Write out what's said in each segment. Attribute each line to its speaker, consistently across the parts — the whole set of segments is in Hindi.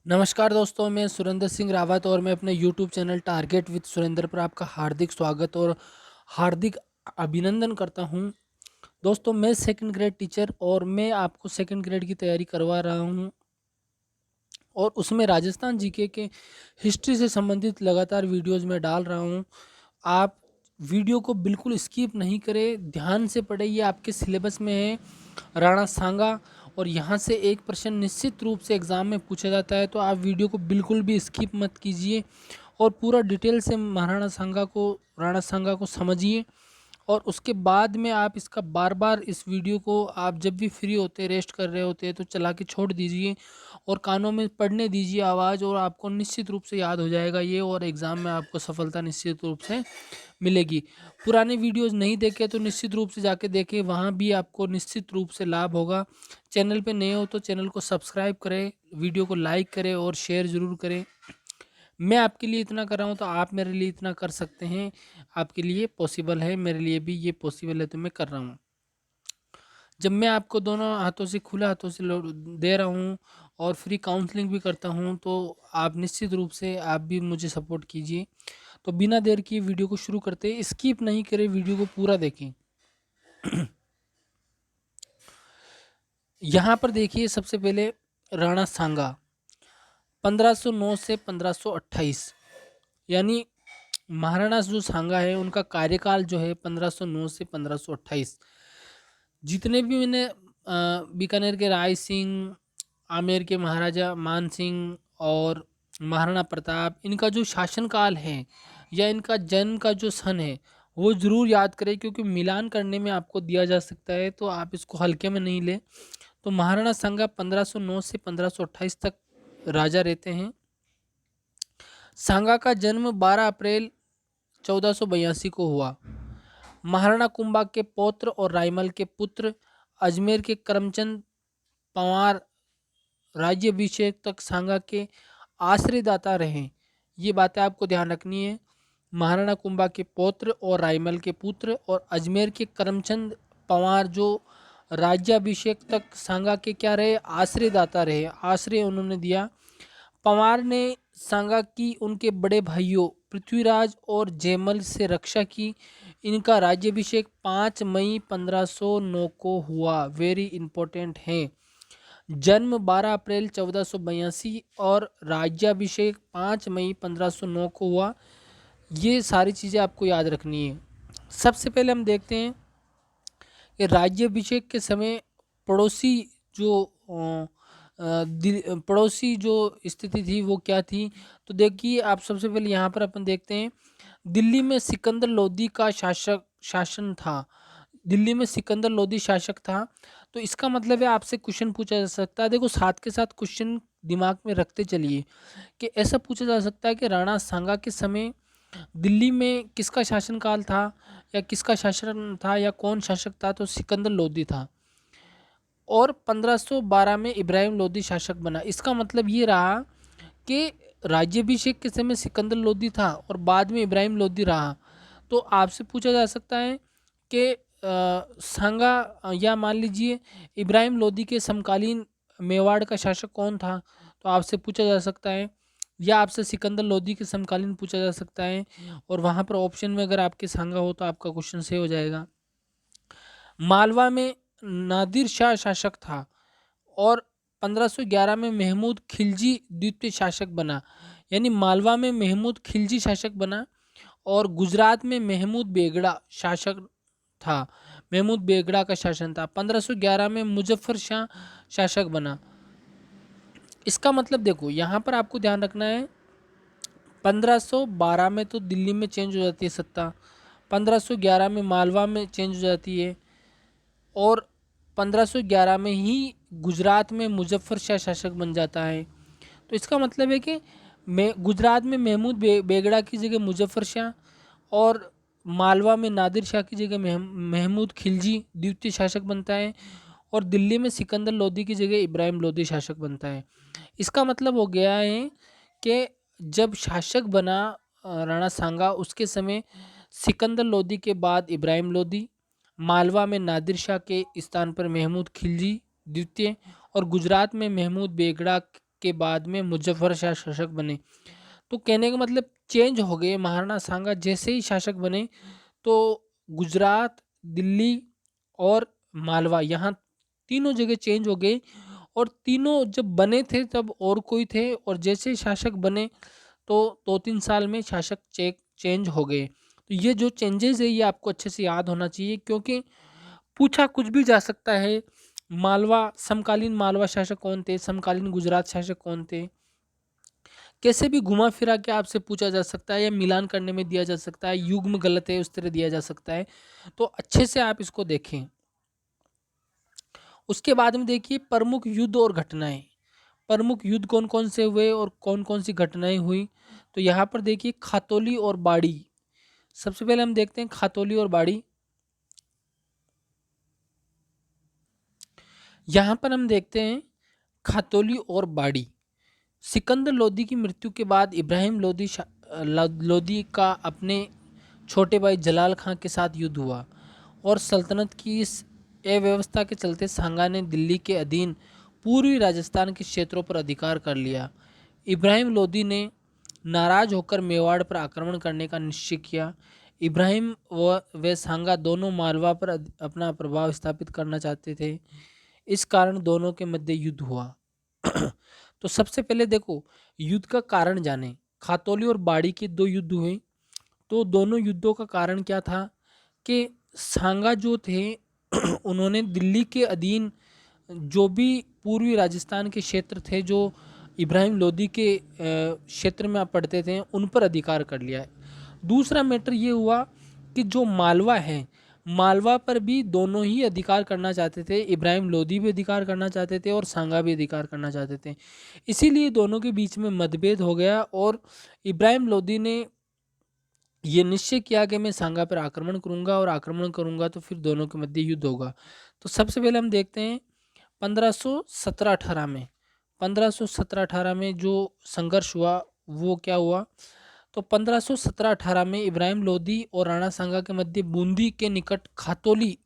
Speaker 1: नमस्कार दोस्तों, मैं सुरेंद्र सिंह रावत और मैं अपने YouTube channel target with Surendra पर आपका हार्दिक स्वागत और हार्दिक अभिनंदन करता हूं। दोस्तों, मैं सेकंड ग्रेड टीचर और मैं आपको सेकंड ग्रेड की तैयारी करवा रहा हूं और उसमें राजस्थान जीके के हिस्ट्री से संबंधित लगातार वीडियोस में डाल रहा हूं। आप वीडियो को बिल्कुल स्किप नहीं करें, ध्यान से पढ़ें। ये आपके सिलेबस में है राणा सांगा और यहाँ से एक प्रश्न निश्चित रूप से एग्ज़ाम में पूछा जाता है, तो आप वीडियो को बिल्कुल भी स्किप मत कीजिए और पूरा डिटेल से राणा सांगा को समझिए। और उसके बाद में आप इसका बार बार इस वीडियो को आप जब भी फ्री होते रेस्ट कर रहे होते हैं तो चला के छोड़ दीजिए और कानों में पढ़ने दीजिए आवाज़, और आपको निश्चित रूप से याद हो जाएगा ये और एग्ज़ाम में आपको सफलता निश्चित रूप से मिलेगी। पुराने वीडियोस नहीं देखे तो निश्चित रूप से जाके देखें, वहाँ भी आपको निश्चित रूप से लाभ होगा। चैनल पे नए हो तो चैनल को सब्सक्राइब करें, वीडियो को लाइक करें और शेयर ज़रूर करें। मैं आपके लिए इतना कर रहा हूँ तो आप मेरे लिए इतना कर सकते हैं। आपके लिए पॉसिबल है, मेरे लिए भी ये पॉसिबल है, तो मैं कर रहा हूँ। जब मैं आपको दोनों हाथों से खुले हाथों से दे रहा हूँ और फ्री काउंसलिंग भी करता हूँ, तो आप निश्चित रूप से आप भी मुझे सपोर्ट कीजिए। तो बिना देर किए वीडियो को शुरू करते हैं, स्किप नहीं करें, वीडियो को पूरा देखें। यहाँ पर देखिए, सबसे पहले राणा सांगा 1509 से 1528, यानी महाराणा जो सांगा है उनका कार्यकाल जो है 1509 से 1528। जितने भी मैंने बीकानेर के राय सिंह, आमेर के महाराजा मान सिंह और महाराणा प्रताप, इनका जो शासनकाल है या इनका जन्म का जो सन है वो ज़रूर याद करें, क्योंकि मिलान करने में आपको दिया जा सकता है, तो आप इसको हल्के में नहीं लें। तो महाराणा सांगा 1509 से 1528 तक राजा रहते हैं। सांगा का जन्म 12 अप्रैल 1482 को हुआ। महाराणा कुंभा के पौत्र और रायमल के पुत्र अजमेर के करमचंद पंवार राज्याभिषेक तक सांगा के आश्रयदाता रहे। ये बातें आपको ध्यान रखनी है। महाराणा कुंभा के पौत्र और रायमल के पुत्र और अजमेर के करमचंद पंवार जो राज्याभिषेक तक सांगा के क्या रहे, आश्रयदाता रहे, आश्रय उन्होंने दिया। पंवार ने सांगा की उनके बड़े भाइयों पृथ्वीराज और जयमल से रक्षा की। इनका राज्याभिषेक 5 मई 1509 को हुआ। वेरी इंपॉर्टेंट है। जन्म 12 अप्रैल 1482 और राज्याभिषेक 5 मई 1509 को हुआ। ये सारी चीज़ें आपको याद रखनी है। सबसे पहले हम देखते हैं कि राज्याभिषेक के समय पड़ोसी जो पड़ोसी जो स्थिति थी वो क्या थी। तो देखिए, आप सबसे पहले यहाँ पर अपन देखते हैं, दिल्ली में सिकंदर लोदी का शासन था। दिल्ली में सिकंदर लोदी शासक था। तो इसका मतलब है, आपसे क्वेश्चन पूछा जा सकता है। देखो, साथ के साथ क्वेश्चन दिमाग में रखते चलिए कि ऐसा पूछा जा सकता है कि राणा सांगा के समय दिल्ली में किसका शासनकाल था या किसका शासन था या कौन शासक था। तो सिकंदर लोदी था और 1512 में इब्राहिम लोदी शासक बना। इसका मतलब ये रहा कि राज्याभिषेक के समय सिकंदर लोदी था और बाद में इब्राहिम लोदी रहा। तो आपसे पूछा जा सकता है कि सांगा या मान लीजिए इब्राहिम लोदी के समकालीन मेवाड़ का शासक कौन था। तो आपसे पूछा जा सकता है, या आपसे सिकंदर लोदी के समकालीन पूछा जा सकता है, और वहाँ पर ऑप्शन में अगर आपके सांगा हो तो आपका क्वेश्चन सही हो जाएगा। मालवा में नादिर शाह शासक था और 1511 में महमूद खिलजी द्वितीय शासक बना। यानी मालवा में महमूद खिलजी शासक बना और गुजरात में महमूद बेगड़ा शासक था। महमूद बेगड़ा का शासन था। 1511 में मुजफ्फर शाह शासक बना। इसका मतलब देखो, यहाँ पर आपको ध्यान रखना है, 1512 में तो दिल्ली में चेंज हो जाती है सत्ता, 1511 में मालवा में चेंज हो जाती है और 1511 में ही गुजरात में मुजफ्फर शाह शासक बन जाता है। तो इसका मतलब है कि गुजरात में महमूद बेगड़ा की जगह मुजफ्फर शाह और मालवा में नादिर शाह की जगह महमूद खिलजी द्वितीय शासक बनता है और दिल्ली में सिकंदर लोदी की जगह इब्राहिम लोदी शासक बनता है। इसका मतलब हो गया है कि जब शासक बना राणा सांगा, उसके समय सिकंदर लोदी के बाद इब्राहिम लोदी, मालवा में नादिर शाह के स्थान पर महमूद खिलजी द्वितीय और गुजरात में महमूद बेगड़ा के बाद में मुजफ्फर शाह शासक बने। तो कहने का मतलब चेंज हो गए। महाराणा सांगा जैसे ही शासक बने तो गुजरात, दिल्ली और मालवा, यहाँ तीनों जगह चेंज हो गए। और तीनों जब बने थे तब और कोई थे, और जैसे शासक बने तो 2-3 साल में शासक चेंज हो गए। तो ये जो चेंजेस है ये आपको अच्छे से याद होना चाहिए, क्योंकि पूछा कुछ भी जा सकता है। मालवा, समकालीन मालवा शासक कौन थे, समकालीन गुजरात शासक कौन थे, कैसे भी घुमा फिरा के आपसे पूछा जा सकता है, या मिलान करने में दिया जा सकता है, युग्म गलत है उस तरह दिया जा सकता है। तो अच्छे से आप इसको देखें। उसके बाद में देखिए प्रमुख युद्ध और घटनाएं। प्रमुख युद्ध कौन कौन से हुए और कौन कौन सी घटनाएं हुई। तो यहाँ पर देखिए खातौली और बाड़ी। सबसे पहले हम देखते हैं खातौली और बाड़ी। यहाँ पर हम देखते हैं खातौली और बाड़ी। सिकंदर लोदी की मृत्यु के बाद इब्राहिम लोदी का अपने छोटे भाई जलाल खां के साथ युद्ध हुआ, और सल्तनत की इस अव्यवस्था के चलते सांगा ने दिल्ली के अधीन पूर्वी राजस्थान के क्षेत्रों पर अधिकार कर लिया। इब्राहिम लोदी ने नाराज होकर मेवाड़ पर आक्रमण करने का निश्चय किया। इब्राहिम व सांगा दोनों मालवा पर अपना प्रभाव स्थापित करना चाहते थे। इस कारण दोनों के मध्य युद्ध हुआ। तो सबसे पहले देखो युद्ध का कारण जाने। खातौली और बाड़ी के 2 युद्ध हुए। तो दोनों युद्धों का कारण क्या था कि सांगा जो थे उन्होंने दिल्ली के अधीन जो भी पूर्वी राजस्थान के क्षेत्र थे जो इब्राहिम लोदी के क्षेत्र में आप पढ़ते थे उन पर अधिकार कर लिया है। दूसरा मैटर ये हुआ कि जो मालवा है, मालवा पर भी दोनों ही अधिकार करना चाहते थे। इब्राहिम लोदी भी अधिकार करना चाहते थे और सांगा भी अधिकार करना चाहते थे। इसीलिए दोनों के बीच में मतभेद हो गया, और इब्राहिम लोदी ने ये निश्चय किया कि मैं सांगा पर आक्रमण करूंगा, और आक्रमण करूंगा तो फिर दोनों के मध्य युद्ध होगा। तो सबसे पहले हम देखते हैं 1517-18 में। 1517-18 में जो संघर्ष हुआ वो क्या हुआ। तो 1517-18 में इब्राहिम लोदी और राणा सांगा के मध्य बूंदी के निकट खातौली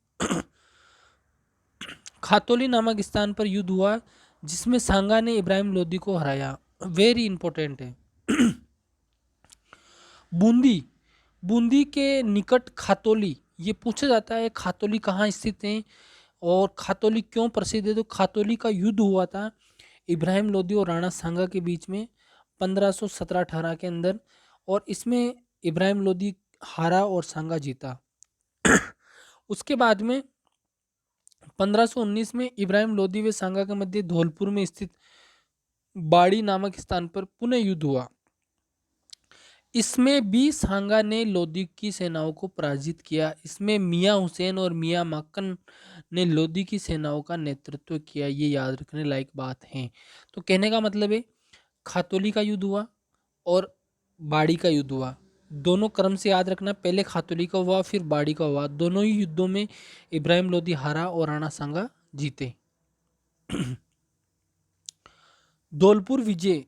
Speaker 1: खातौली नामक स्थान पर युद्ध हुआ, जिसमें सांगा ने इब्राहिम लोदी को हराया। वेरी इंपॉर्टेंट है। बूंदी, बूंदी के निकट खातौली, ये पूछा जाता है खातौली कहाँ स्थित है और खातौली क्यों प्रसिद्ध है। तो खातौली का युद्ध हुआ था इब्राहिम लोदी और राणा सांगा के बीच में 1517-18 के अंदर, और इसमें इब्राहिम लोदी हारा और सांगा जीता। उसके बाद में 1519 में इब्राहिम लोदी व सांगा के मध्य धौलपुर में स्थित बाड़ी नामक स्थान पर पुनः युद्ध हुआ। इसमें भी सांगा ने लोदी की सेनाओं को पराजित किया। इसमें मियां हुसैन और मियां माकन ने लोदी की सेनाओं का नेतृत्व किया। ये याद रखने लायक बात है। तो कहने का मतलब है खातौली का युद्ध हुआ और बाड़ी का युद्ध हुआ। दोनों क्रम से याद रखना, पहले खातौली का हुआ फिर बाड़ी का हुआ। दोनों ही युद्धों में इब्राहिम लोदी हारा और राणा सांगा जीते। धौलपुर विजय।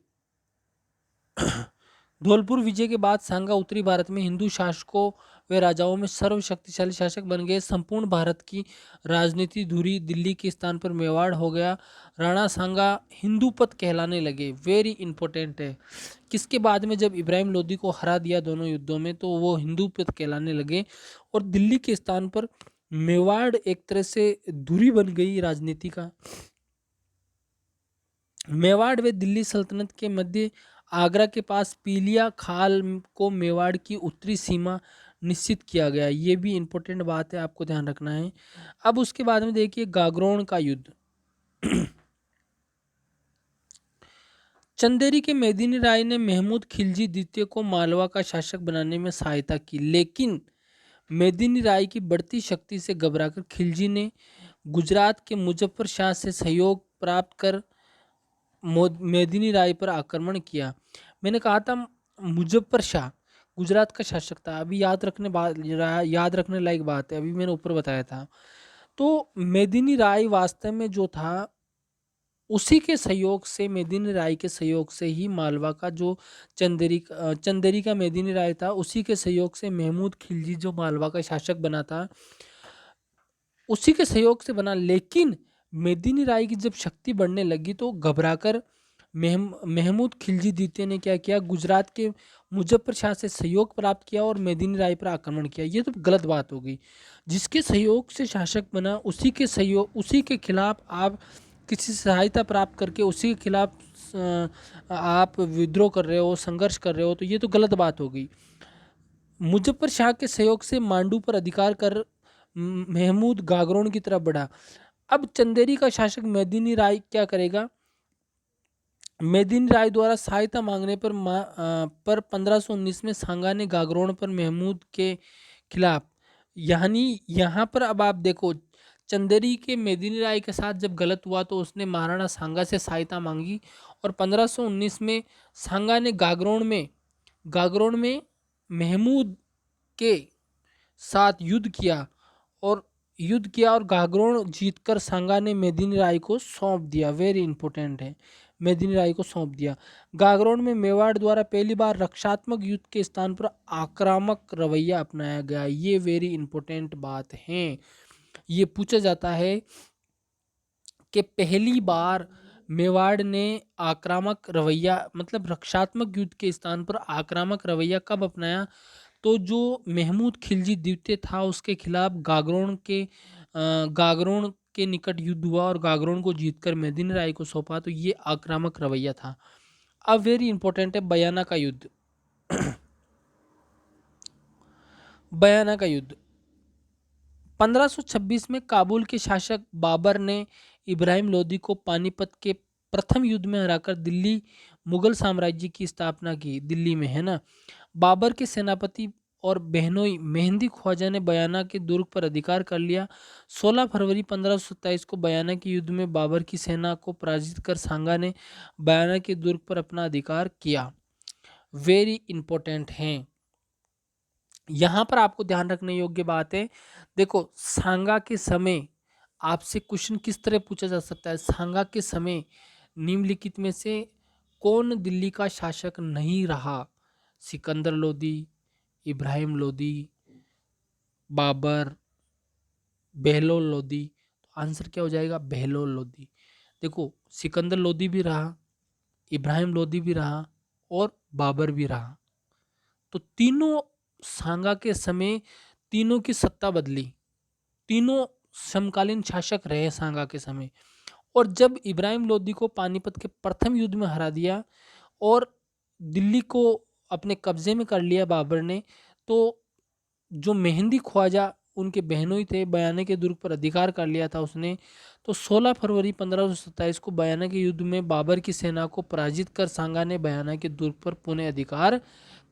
Speaker 1: धौलपुर विजय के बाद सांगा उत्तरी भारत में हिंदू शासकों व राजाओं में सर्वशक्तिशाली शासक बन गए। संपूर्ण भारत की राजनीति धुरी दिल्ली के स्थान पर मेवाड़ हो गया। राणा सांगा हिंदूपत कहलाने लगे। वेरी इंपॉर्टेंट है। किसके बाद में जब इब्राहिम लोदी को हरा दिया दोनों युद्धों में तो वो हिंदूपत कहलाने लगे, और दिल्ली के स्थान पर मेवाड़ एक तरह से धुरी बन गई राजनीति का। मेवाड़ व दिल्ली सल्तनत के मध्य आगरा के पास पीलिया खाल को मेवाड़ की उत्तरी सीमा निश्चित किया गया। ये भी इंपॉर्टेंट बात है, आपको ध्यान रखना है। अब उसके बाद में देखिए गागरोन का युद्ध। चंदेरी के मेदिनी राय ने महमूद खिलजी द्वितीय को मालवा का शासक बनाने में सहायता की, लेकिन मेदिनी राय की बढ़ती शक्ति से घबराकर खिलजी ने गुजरात के मुजफ्फर शाह से सहयोग प्राप्त कर मेदिनी राय पर आक्रमण किया। मैंने कहा था मुजफ्फर शाह गुजरात का शासक था। अभी याद रखने लायक बात है, अभी मैंने ऊपर बताया था। तो मेदिनी राय वास्तव में जो था उसी के सहयोग से, मेदिनी राय के सहयोग से ही मालवा का जो चंदेरी का मेदिनी राय था उसी के सहयोग से महमूद खिलजी जो मालवा का शासक बना था उसी के सहयोग से बना। लेकिन मेदिनी राय की जब शक्ति बढ़ने लगी तो घबराकर महमूद खिलजी द्वितीय ने क्या किया, गुजरात के मुजफ्फर शाह से सहयोग प्राप्त किया और मेदिनी राय पर आक्रमण किया। ये तो गलत बात हो गई। जिसके सहयोग से शासक बना उसी के खिलाफ आप किसी से सहायता प्राप्त करके उसी के खिलाफ आप विद्रोह कर रहे हो, संघर्ष कर रहे हो, तो ये तो गलत बात हो गई। मुजफ्फर शाह के सहयोग से मांडू पर अधिकार कर महमूद गागरोन की तरफ बढ़ा। अब चंदेरी का शासक मेदिनी राय क्या करेगा, मेदिनी राय द्वारा सहायता मांगने पर 1519 में सांगा ने गागरोन पर महमूद के खिलाफ, यानी यहाँ पर अब आप देखो, चंदेरी के मेदिनी राय के साथ जब गलत हुआ तो उसने महाराणा सांगा से सहायता मांगी और 1519 में सांगा ने गागरोन में महमूद के साथ युद्ध किया और गागरोन जीतकर सांगा ने मेदिनी राय को सौंप दिया। वेरी इंपॉर्टेंट है, मेदिनी राय को सौंप दिया। गागरोन में मेवाड़ द्वारा पहली बार रक्षात्मक युद्ध के स्थान पर आक्रामक रवैया अपनाया गया। ये वेरी इंपॉर्टेंट बात है। ये पूछा जाता है कि पहली बार मेवाड़ ने आक्रामक रवैया मतलब रक्षात्मक युद्ध के स्थान पर आक्रामक रवैया कब अपनाया, तो जो महमूद खिलजी द्वितीय था उसके खिलाफ गागरोन के निकट युद्ध हुआ और गागरोन को जीतकर मेदिनी राय को सौंपा, तो ये आक्रामक रवैया था। अब वेरी इंपॉर्टेंट है बयाना का युद्ध। बयाना का युद्ध 1526 में काबुल के शासक बाबर ने इब्राहिम लोदी को पानीपत के प्रथम युद्ध में हराकर दिल्ली मुगल साम्राज्य की स्थापना की। दिल्ली में है ना। बाबर के सेनापति और बहनोई मेहंदी ख्वाजा ने बयाना के दुर्ग पर अधिकार कर लिया। 16 फरवरी 1527 को बयाना के युद्ध में बाबर की सेना को पराजित कर सांगा ने बयाना के दुर्ग पर अपना अधिकार किया। वेरी इंपॉर्टेंट हैं। यहाँ पर आपको ध्यान रखने योग्य बात है, देखो सांगा के समय आपसे क्वेश्चन किस तरह पूछा जा सकता है। सांगा के समय निम्नलिखित में से कौन दिल्ली का शासक नहीं रहा? सिकंदर लोदी, इब्राहिम लोदी, बाबर, बहलोल लोदी। तो आंसर क्या हो जाएगा? बहलोल लोदी। देखो सिकंदर लोदी भी रहा, इब्राहिम लोदी भी रहा और बाबर भी रहा। तो तीनों सांगा के समय तीनों की सत्ता बदली, तीनों समकालीन शासक रहे सांगा के समय। और जब इब्राहिम लोदी को पानीपत के प्रथम युद्ध में हरा दिया और दिल्ली को अपने कब्जे में कर लिया बाबर ने, तो जो मेहंदी ख्वाजा उनके बहनोई थे, बयाना के दुर्ग पर अधिकार कर लिया था उसने। तो 16 फरवरी 1527 को बयाना के युद्ध में बाबर की सेना को पराजित कर सांगा ने बयाना के दुर्ग पर पुनः अधिकार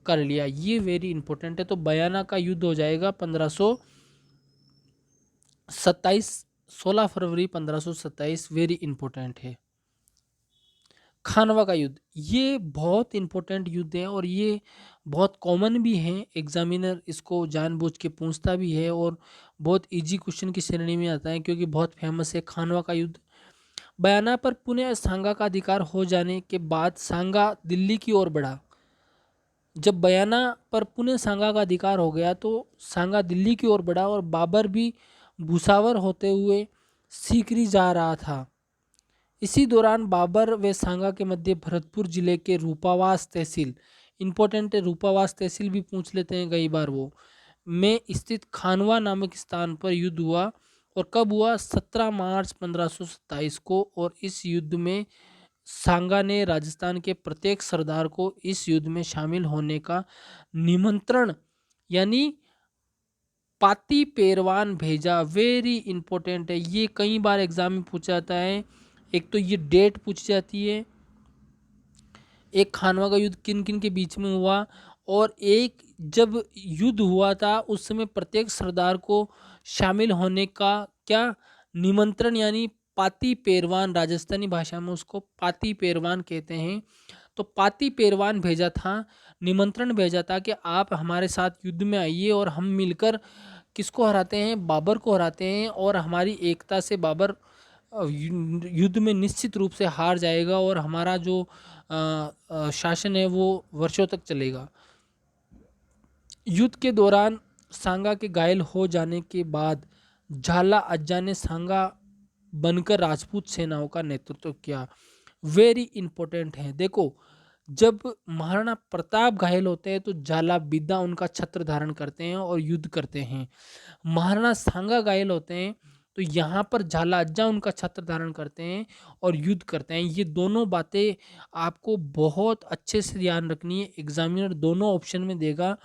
Speaker 1: कर लिया। ये वेरी इंपॉर्टेंट है। तो बयाना का युद्ध हो जाएगा 1527, 16 फरवरी 1527। वेरी इंपॉर्टेंट है। खानवा का युद्ध, ये बहुत इंपॉर्टेंट युद्ध है और ये बहुत कॉमन भी है। एग्जामिनर इसको जानबूझ के पूछता भी है और बहुत इजी क्वेश्चन की श्रेणी में आता है क्योंकि बहुत फेमस है खानवा का युद्ध। बयाना पर पुनः सांगा का अधिकार हो जाने के बाद सांगा दिल्ली की ओर बढ़ा। जब बयाना पर पुनः सांगा का अधिकार हो गया तो सांगा दिल्ली की ओर बढ़ा और बाबर भी भूसावर होते हुए सीकरी जा रहा था। इसी दौरान बाबर व सांगा के मध्य भरतपुर जिले के रूपावास तहसील, इंपॉर्टेंट है, रूपावास तहसील भी पूछ लेते हैं कई बार वो, में स्थित खानवा नामक स्थान पर युद्ध हुआ। और कब हुआ? 17 मार्च 1527 को। और इस युद्ध में सांगा ने राजस्थान के प्रत्येक सरदार को इस युद्ध में शामिल होने का निमंत्रण यानी पाती पेरवान भेजा। वेरी इंपॉर्टेंट है, ये कई बार एग्जाम में पूछा जाता है। एक तो ये डेट पूछी जाती है, एक खानवा का युद्ध किन किन के बीच में हुआ, और एक जब युद्ध हुआ था उस समय प्रत्येक सरदार को शामिल होने का क्या निमंत्रण यानी पाती पेरवान, राजस्थानी भाषा में उसको पाती पेरवान कहते हैं। तो पाती पेरवान भेजा था, निमंत्रण भेजा था कि आप हमारे साथ युद्ध में आइए और हम मिलकर किसको हराते हैं? बाबर को हराते हैं। और हमारी एकता से बाबर युद्ध में निश्चित रूप से हार जाएगा और हमारा जो शासन है वो वर्षों तक चलेगा। युद्ध के दौरान सांगा के घायल हो जाने के बाद झाला अज्जा ने सांगा बनकर राजपूत सेनाओं का नेतृत्व किया। वेरी इंपॉर्टेंट है। देखो, जब महाराणा प्रताप घायल होते हैं तो झालाविद्या उनका छत्र धारण करते हैं और युद्ध करते हैं। महाराणा सांगा घायल होते हैं तो यहाँ पर झालाअज्जा उनका छत्र धारण करते हैं और युद्ध करते हैं। ये दोनों बातें आपको बहुत अच्छे से ध्यान रखनी है। एग्जामिनर दोनों ऑप्शन में देगा,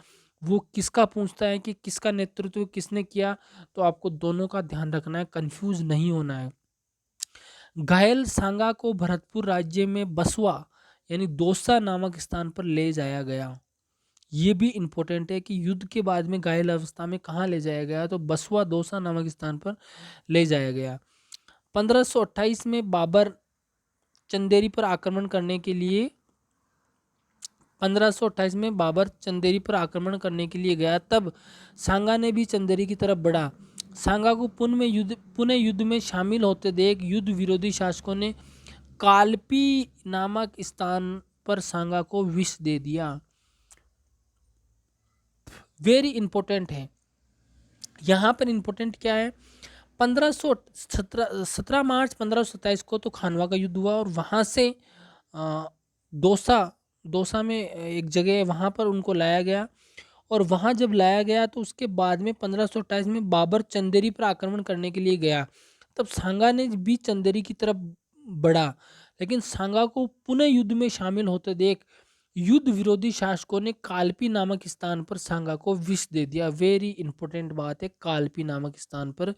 Speaker 1: वो किसका पूछता है कि किसका नेतृत्व किसने किया, तो आपको दोनों का ध्यान रखना है, कंफ्यूज नहीं होना है। घायल सांगा को भरतपुर राज्य में बसवा यानी दौसा नामक स्थान पर ले जाया गया। ये भी इम्पोर्टेंट है कि युद्ध के बाद में घायल अवस्था में कहाँ ले जाया गया, तो बसवा दौसा नामक स्थान पर ले जाया गया। 1528 में बाबर चंदेरी पर आक्रमण करने के लिए 1528 में बाबर चंदेरी पर आक्रमण करने के लिए गया, तब सांगा ने भी चंदेरी की तरफ बढ़ा। सांगा को पुनः युद्ध में शामिल होते देख युद्ध विरोधी शासकों ने कालपी नामक स्थान पर सांगा को विष दे दिया। वेरी इंपॉर्टेंट है। यहाँ पर इंपॉर्टेंट क्या है, 17 मार्च 1527 को तो खानवा का युद्ध हुआ और वहाँ से दौसा में एक जगह है, वहाँ पर उनको लाया गया और वहाँ जब लाया गया तो उसके बाद में 1528 में बाबर चंदेरी पर आक्रमण करने के लिए गया, तब सांगा ने भी चंदेरी की तरफ बढ़ा, लेकिन सांगा को पुनः युद्ध में शामिल होते देख युद्ध विरोधी शासकों ने कालपी नामक स्थान पर सांगा को विष दे दिया। वेरी इंपॉर्टेंट बात है, कालपी नामक स्थान पर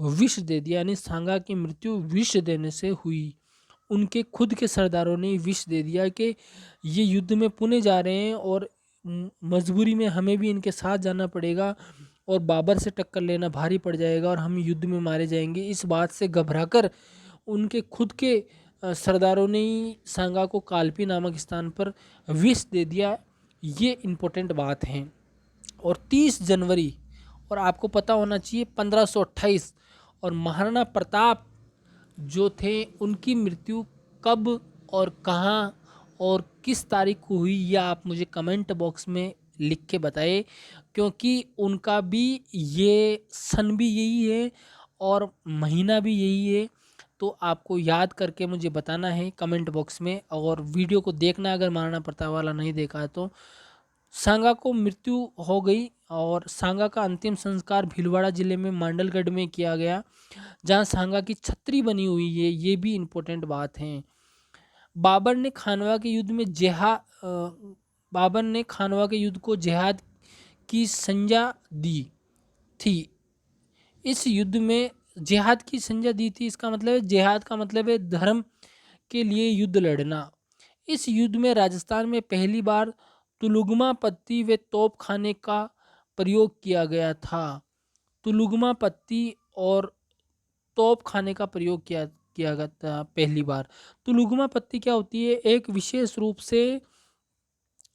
Speaker 1: विष दे दिया, यानी सांगा की मृत्यु विष देने से हुई। उनके खुद के सरदारों ने विष दे दिया कि ये युद्ध में पुणे जा रहे हैं और मजबूरी में हमें भी इनके साथ जाना पड़ेगा और बाबर से टक्कर लेना भारी पड़ जाएगा और हम युद्ध में मारे जाएंगे। इस बात से घबराकर उनके खुद के सरदारों ने ही सांगा को कालपी नामक स्थान पर विष दे दिया। ये इम्पोर्टेंट बात है। और 30 जनवरी, और आपको पता होना चाहिए 1528, और महाराणा प्रताप जो थे उनकी मृत्यु कब और कहाँ और किस तारीख को हुई, यह आप मुझे कमेंट बॉक्स में लिख के बताएं, क्योंकि उनका भी ये सन भी यही है और महीना भी यही है। तो आपको याद करके मुझे बताना है कमेंट बॉक्स में, और वीडियो को देखना अगर महाराणा प्रताप वाला नहीं देखा है तो। सांगा को मृत्यु हो गई और सांगा का अंतिम संस्कार भीलवाड़ा जिले में मांडलगढ़ में किया गया, जहां सांगा की छतरी बनी हुई है। ये भी इम्पोर्टेंट बात है। बाबर ने खानवा के युद्ध में बाबर ने खानवा के युद्ध को जिहाद की संज्ञा दी थी। इस युद्ध में जिहाद की संज्ञा दी थी, इसका मतलब है जिहाद का मतलब है धर्म के लिए युद्ध लड़ना। इस युद्ध में राजस्थान में पहली बार तुलुगमा पत्ती व तोप खाने का प्रयोग किया गया था। तुलुगमा पत्ती और तोप खाने का प्रयोग किया गया था पहली बार। तुलुगमा पत्ती क्या होती है, एक विशेष रूप से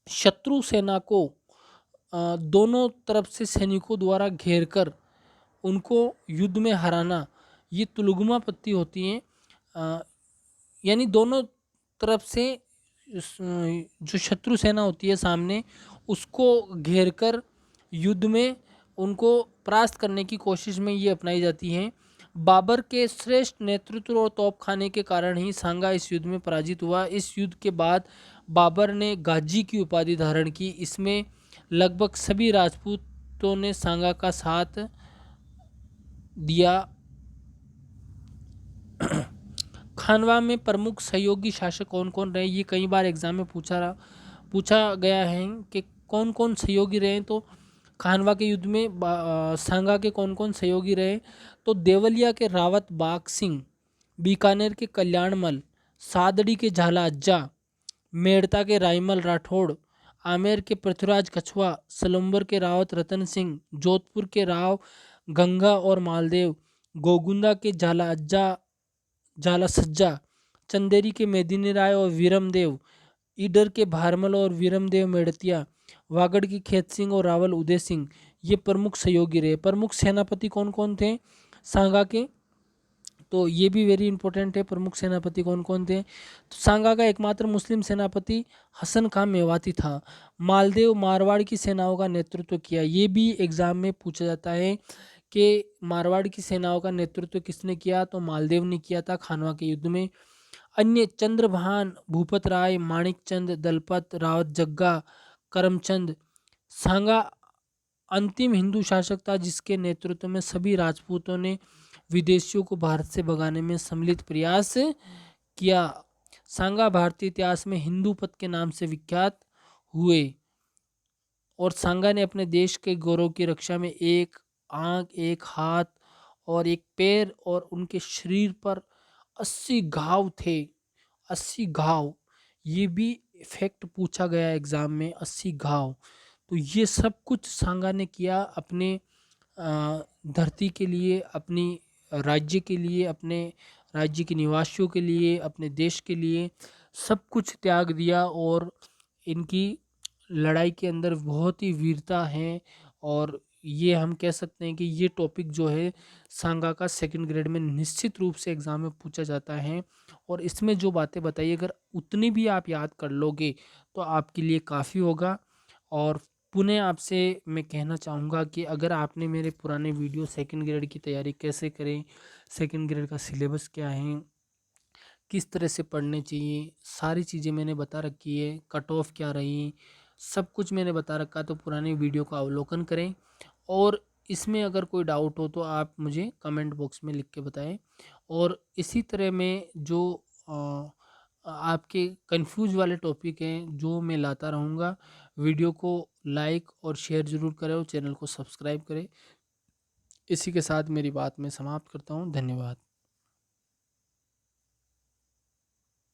Speaker 1: शत्रु सेना को दोनों तरफ से सैनिकों द्वारा घेरकर उनको युद्ध में हराना, ये तुलुगमा पत्ती होती हैं। यानी दोनों तरफ से जो शत्रु सेना होती है सामने, उसको घेरकर युद्ध में उनको परास्त करने की कोशिश में ये अपनाई जाती हैं। बाबर के श्रेष्ठ नेतृत्व और तोपखाने के कारण ही सांगा इस युद्ध में पराजित हुआ। इस युद्ध के बाद बाबर ने गाजी की उपाधि धारण की। इसमें लगभग सभी राजपूतों ने सांगा का साथ दिया। खानवा में प्रमुख सहयोगी शासक कौन कौन रहे, ये कई बार एग्जाम में पूछा गया है कि कौन कौन सहयोगी रहे। तो खानवा के युद्ध में सांगा के कौन कौन सहयोगी रहे, तो देवलिया के रावत बाग सिंह, बीकानेर के कल्याणमल, सादड़ी के झालाअज्जा, मेड़ता के रायमल राठौड़, आमेर के पृथ्वीराज कछुआ, सलम्बर के रावत रतन सिंह, जोधपुर के राव गंगा और मालदेव, गोगुंदा के झालासज्जा, चंदेरी के मेदिनी राय और वीरमदेव, ईडर के भारमल और वीरमदेव मेड़तिया, वागड़ के खेत सिंह और रावल उदय सिंह, ये प्रमुख सहयोगी रहे। प्रमुख सेनापति कौन कौन थे सांगा के, तो ये भी वेरी इंपॉर्टेंट है। प्रमुख सेनापति कौन कौन थे, तो सांगा का एकमात्र मुस्लिम सेनापति हसन खां मेवाती था। मालदेव मारवाड़ की सेनाओं का नेतृत्व किया। ये भी एग्जाम में पूछा जाता है कि मारवाड़ की सेनाओं का नेतृत्व किसने किया, तो मालदेव ने किया था खानवा के युद्ध में। अन्य चंद्रभान, भूपत राय, माणिक चंद, दलपत रावत जग्गा, करमचंद। सांगा अंतिम हिंदू शासक था जिसके नेतृत्व में सभी राजपूतों ने विदेशियों को भारत से भगाने में सम्मिलित प्रयास किया। सांगा भारतीय इतिहास में हिंदू पथ के नाम से विख्यात हुए और सांगा ने अपने देश के गौरव की रक्षा में एक आंख, एक हाथ और एक पैर और उनके शरीर पर 80 घाव थे। 80 घाव, ये भी फैक्ट पूछा गया एग्जाम में, 80 घाव। तो ये सब कुछ सांगा ने किया अपने धरती के लिए, अपनी राज्य के लिए, अपने राज्य के निवासियों के लिए, अपने देश के लिए सब कुछ त्याग दिया। और इनकी लड़ाई के अंदर बहुत ही वीरता है। और ये हम कह सकते हैं कि ये टॉपिक जो है सांगा का सेकंड ग्रेड में निश्चित रूप से एग्ज़ाम में पूछा जाता है। और इसमें जो बातें बताई अगर उतनी भी आप याद कर लोगे तो आपके लिए काफ़ी होगा। और पुनः आपसे मैं कहना चाहूँगा कि अगर आपने मेरे पुराने वीडियो सेकंड ग्रेड की तैयारी कैसे करें, सेकंड ग्रेड का सिलेबस क्या है, किस तरह से पढ़ने चाहिए, सारी चीज़ें मैंने बता रखी है, कट ऑफ क्या रही, सब कुछ मैंने बता रखा है। तो पुराने वीडियो का अवलोकन करें और इसमें अगर कोई डाउट हो तो आप मुझे कमेंट बॉक्स में लिख के बताएं। और इसी तरह मैं जो आपके कंफ्यूज वाले टॉपिक हैं जो मैं लाता रहूँगा। वीडियो को लाइक और शेयर ज़रूर करें और चैनल को सब्सक्राइब करें। इसी के साथ मेरी बात मैं समाप्त करता हूँ। धन्यवाद।